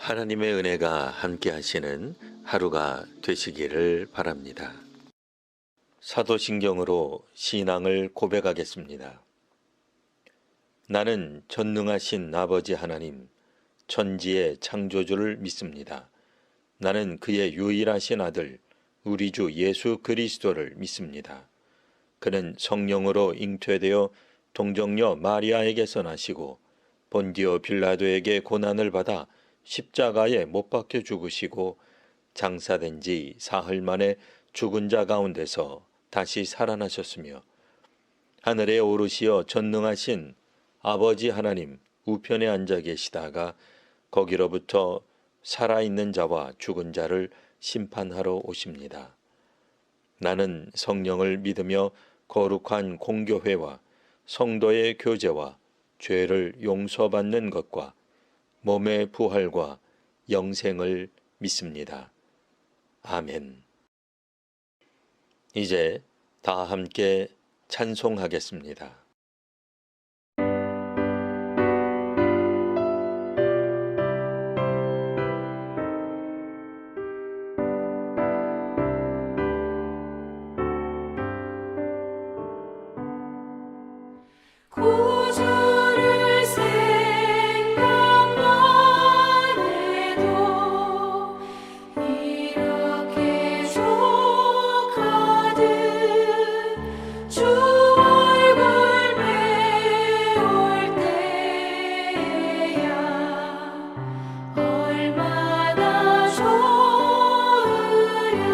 하나님의 은혜가 함께 하시는 하루가 되시기를 바랍니다. 사도신경으로 신앙을 고백하겠습니다. 나는 전능하신 아버지 하나님, 천지의 창조주를 믿습니다. 나는 그의 유일하신 아들, 우리 주 예수 그리스도를 믿습니다. 그는 성령으로 잉태되어 동정녀 마리아에게서 나시고 본디오 빌라도에게 고난을 받아 십자가에 못 박혀 죽으시고 장사된 지 사흘 만에 죽은 자 가운데서 다시 살아나셨으며 하늘에 오르시어 전능하신 아버지 하나님 우편에 앉아 계시다가 거기로부터 살아있는 자와 죽은 자를 심판하러 오십니다. 나는 성령을 믿으며 거룩한 공교회와 성도의 교제와 죄를 용서받는 것과 몸의 부활과 영생을 믿습니다. 아멘. 이제 다 함께 찬송하겠습니다. 구주를 생각만 해도 이렇게 족하듯 주 얼굴 배울 때야 얼마나 좋으랴.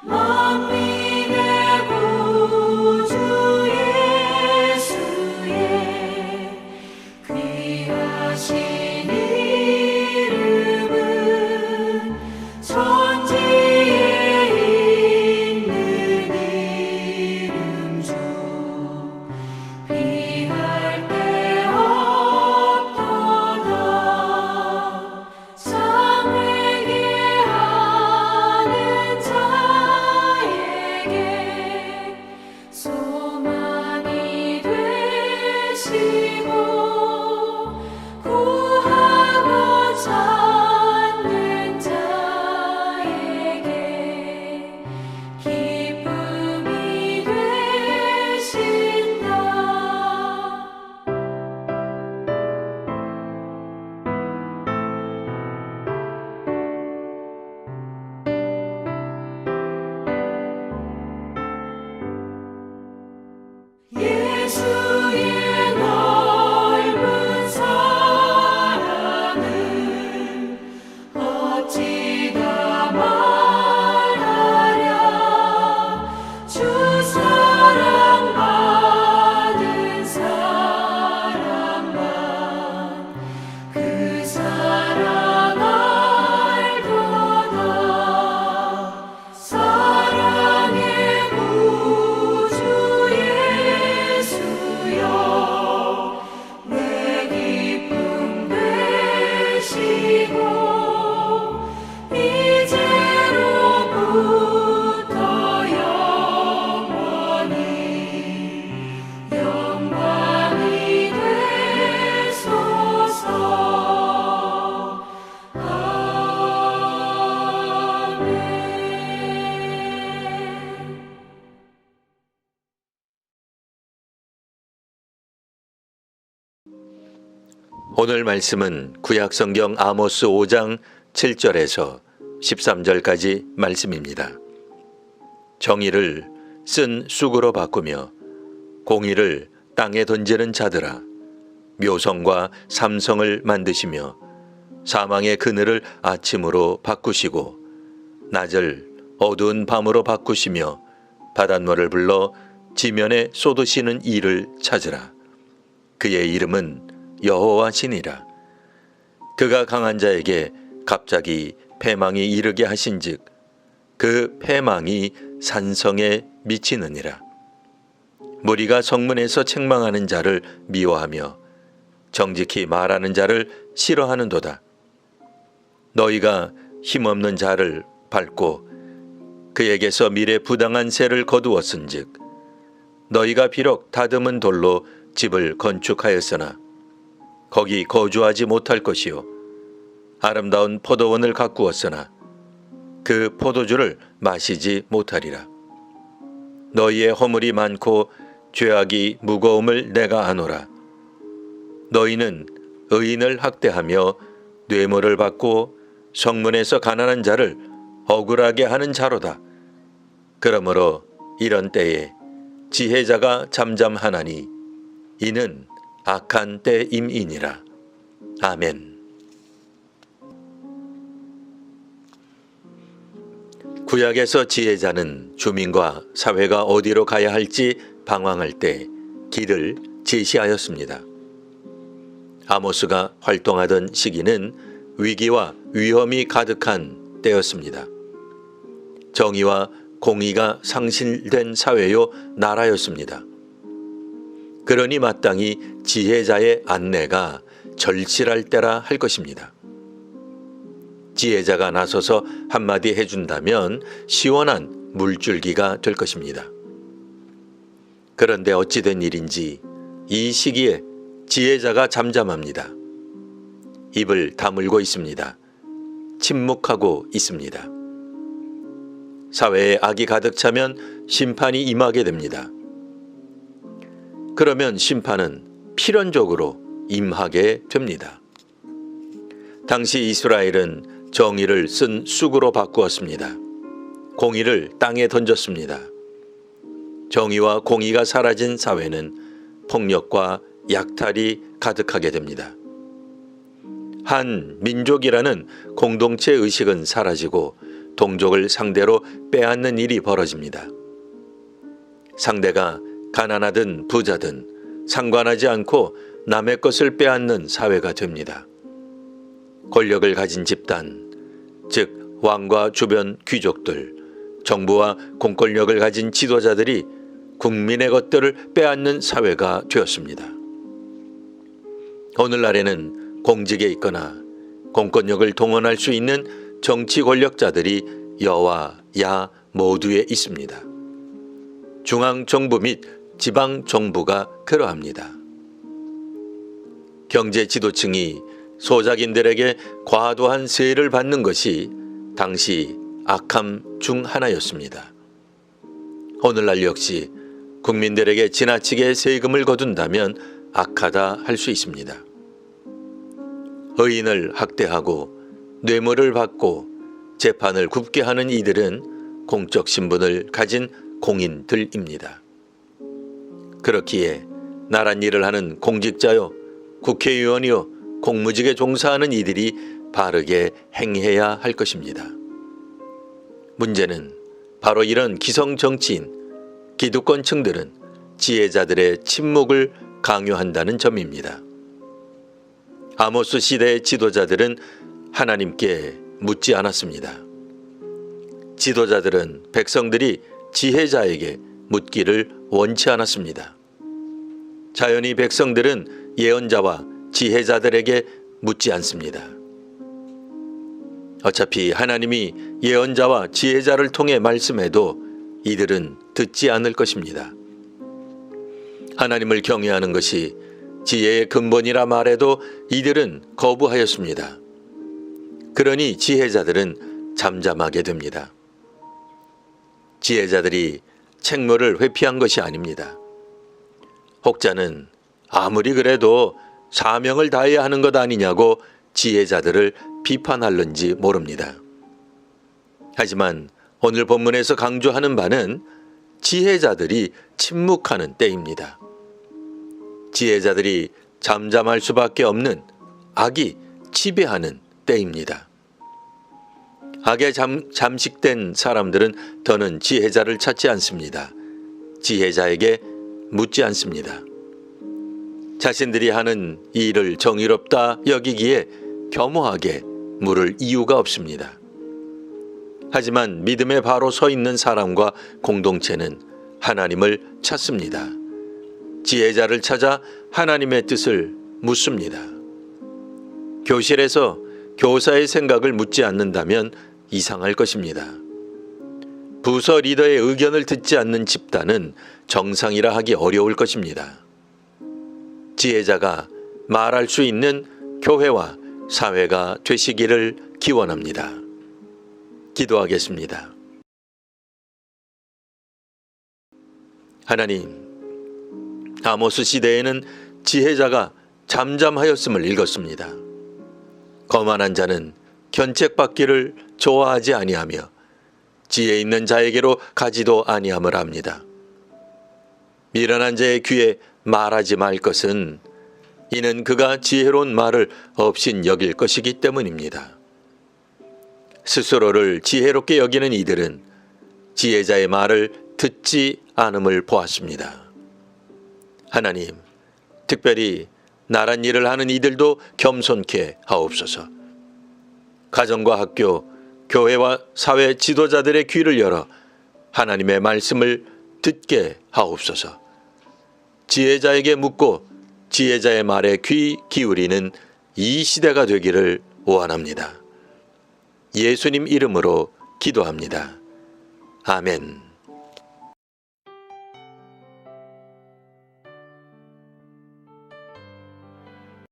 만민의 구주 귀하신 이름은 천지에 있는 이름 중 비할 데 없도다. 참 회개하는 자에게 소망이 되시고 구하고 찾는 자에게 기쁨이 되신다. 예수의 넓은 사랑을 어찌 다 말하랴. 주 사랑 받은 사람만 그 사랑 알도다. 사랑의 구주 예수여 내 기쁨 되시고 이제로부터 영원히 영광이 되소서. 아멘. 오늘 말씀은 구약성경 아모스 5장 7절에서 13절까지 말씀입니다. 정의를 쓴 쑥으로 바꾸며 공의를 땅에 던지는 자들아, 묘성과 삼성을 만드시며 사망의 그늘을 아침으로 바꾸시고 낮을 어두운 밤으로 바꾸시며 바닷물을 불러 지면에 쏟으시는 이를 찾으라. 그의 이름은 여호와시니라. 그가 강한 자에게 갑자기 패망이 이르게 하신즉 그 패망이 산성에 미치느니라. 무리가 성문에서 책망하는 자를 미워하며 정직히 말하는 자를 싫어하는도다. 너희가 힘없는 자를 밟고 그에게서 미래 부당한 세를 거두었은즉 너희가 비록 다듬은 돌로 집을 건축하였으나 거기 거주하지 못할 것이요 아름다운 포도원을 가꾸었으나 그 포도주를 마시지 못하리라. 너희의 허물이 많고 죄악이 무거움을 내가 아노라. 너희는 의인을 학대하며 뇌물을 받고 성문에서 가난한 자를 억울하게 하는 자로다. 그러므로 이런 때에 지혜자가 잠잠하나니 이는 악한 때임이니라. 아멘. 구약에서 지혜자는 주민과 사회가 어디로 가야 할지 방황할 때 길을 제시하였습니다. 아모스가 활동하던 시기는 위기와 위험이 가득한 때였습니다. 정의와 공의가 상실된 사회요 나라였습니다. 그러니 마땅히 지혜자의 안내가 절실할 때라 할 것입니다. 지혜자가 나서서 한마디 해준다면 시원한 물줄기가 될 것입니다. 그런데 어찌된 일인지 이 시기에 지혜자가 잠잠합니다. 입을 다물고 있습니다. 침묵하고 있습니다. 사회에 악이 가득 차면 심판이 임하게 됩니다. 그러면 심판은 필연적으로 임하게 됩니다. 당시 이스라엘은 정의를 쓴 쑥으로 바꾸었습니다. 공의를 땅에 던졌습니다. 정의와 공의가 사라진 사회는 폭력과 약탈이 가득하게 됩니다. 한 민족이라는 공동체 의식은 사라지고 동족을 상대로 빼앗는 일이 벌어집니다. 상대가 가난하든 부자든 상관하지 않고 남의 것을 빼앗는 사회가 됩니다. 권력을 가진 집단, 즉 왕과 주변 귀족들, 정부와 공권력을 가진 지도자들이 국민의 것들을 빼앗는 사회가 되었습니다. 오늘날에는 공직에 있거나 공권력을 동원할 수 있는 정치 권력자들이 여와 야 모두에 있습니다. 중앙정부 및 지방정부가 그러합니다. 경제 지도층이 소작인들에게 과도한 세를 받는 것이 당시 악함 중 하나였습니다. 오늘날 역시 국민들에게 지나치게 세금을 거둔다면 악하다 할 수 있습니다. 의인을 학대하고 뇌물을 받고 재판을 굽게 하는 이들은 공적 신분을 가진 공인들입니다. 그렇기에 나랏일을 하는 공직자요, 국회의원이요, 공무직에 종사하는 이들이 바르게 행해야 할 것입니다. 문제는 바로 이런 기성 정치인, 기득권층들은 지혜자들의 침묵을 강요한다는 점입니다. 아모스 시대의 지도자들은 하나님께 묻지 않았습니다. 지도자들은 백성들이 지혜자에게 묻기를 원치 않았습니다. 자연히 백성들은 예언자와 지혜자들에게 묻지 않습니다. 어차피 하나님이 예언자와 지혜자를 통해 말씀해도 이들은 듣지 않을 것입니다. 하나님을 경외하는 것이 지혜의 근본이라 말해도 이들은 거부하였습니다. 그러니 지혜자들은 잠잠하게 됩니다. 지혜자들이 책무를 회피한 것이 아닙니다. 혹자는 아무리 그래도 사명을 다해야 하는 것 아니냐고 지혜자들을 비판할는지 모릅니다. 하지만 오늘 본문에서 강조하는 바는 지혜자들이 침묵하는 때입니다. 지혜자들이 잠잠할 수밖에 없는 악이 지배하는 때입니다. 악에 잠식된 사람들은 더는 지혜자를 찾지 않습니다. 지혜자에게 묻지 않습니다. 자신들이 하는 일을 정의롭다 여기기에 겸허하게 물을 이유가 없습니다. 하지만 믿음에 바로 서 있는 사람과 공동체는 하나님을 찾습니다. 지혜자를 찾아 하나님의 뜻을 묻습니다. 교실에서 교사의 생각을 묻지 않는다면 이상할 것입니다. 부서 리더의 의견을 듣지 않는 집단은 정상이라 하기 어려울 것입니다. 지혜자가 말할 수 있는 교회와 사회가 되시기를 기원합니다. 기도하겠습니다. 하나님, 아모스 시대에는 지혜자가 잠잠하였음을 읽었습니다. 거만한 자는 견책받기를 좋아하지 아니하며 지혜 있는 자에게로 가지도 아니함을 압니다. 미련한 자의 귀에 말하지 말 것은 이는 그가 지혜로운 말을 없인 여길 것이기 때문입니다. 스스로를 지혜롭게 여기는 이들은 지혜자의 말을 듣지 않음을 보았습니다. 하나님, 특별히 나란 일을 하는 이들도 겸손케 하옵소서. 가정과 학교, 교회와 사회 지도자들의 귀를 열어 하나님의 말씀을 듣게 하옵소서. 지혜자에게 묻고 지혜자의 말에 귀 기울이는 이 시대가 되기를 원합니다. 예수님 이름으로 기도합니다. 아멘.